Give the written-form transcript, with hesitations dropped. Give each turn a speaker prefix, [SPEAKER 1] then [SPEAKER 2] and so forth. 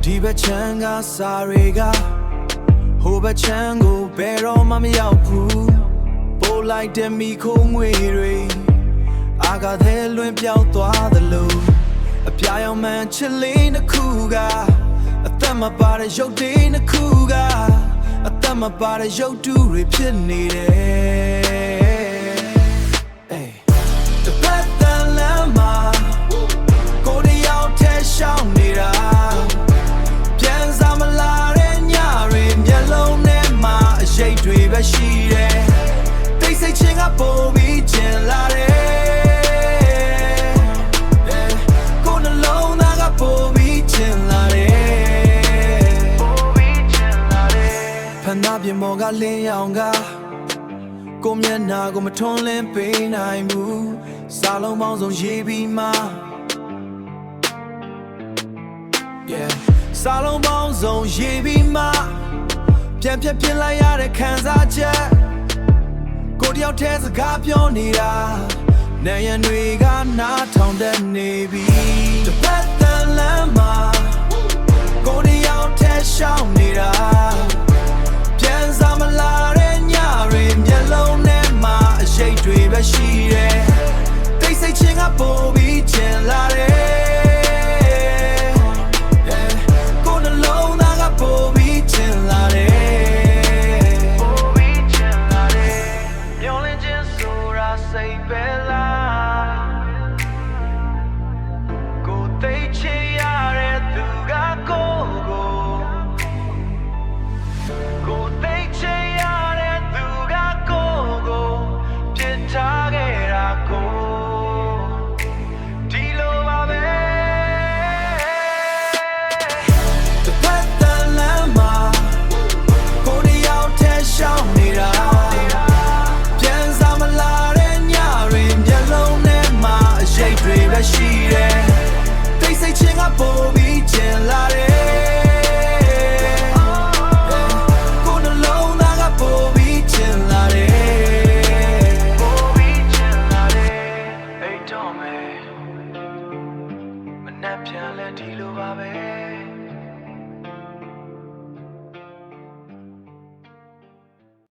[SPEAKER 1] ဒီဘက်ချမ်းကစာတွေကဟိုဘက်ချမ်းကိုဘယ်တော့မှမရောက်ဘူးပို့လိုက်တဲ့မိခိုးငွေတွေအာကတဲ့လွင်ပြောက်သွားသလိုအပြာရောင်မှန်ချစ်လေးနှစ်ခုကအသက်မပါတဲ့ရုပ်တွေနှစ်ခုကအသက်မပါတဲ့ရုပ်တုတွေဖြစ်နေတယ်တပတ်တန်လမ်းမှာကိုယ်တယောက်ထဲရှောင်နေတာပြန်စားမလာတဲ့ညတွေမျက်လုံးထဲမှာအရိပ်တွေပဲရှိတယ်တိတ်ဆိတ်ခြင်းကပိုပြီးကျင်လာတယ်ကိုယ်နှလုံးသားကပိုပြီးကျင်လာတယ်ဖန်သားပြင်ပေါ်ကလင်းရောင်ကကိုမျက်နှာကိုမထွန်းလင်းပေးနိုင်ဘူးစာလုံးပေါင်းစုံရေးပြီးမှစာလုံးပေါင်းစုံရေးပြီးမှပြန်ပြပြလိုက်ရတဲ့ခံစားချက်ကိုတယောက်တည်းစကားပြောနေတာနေရံတွေကနားထောင်တဲ့နေပြီတပတ်တန်လမ်းမှာကိုတယောက်တည်းရှောင်နေတာ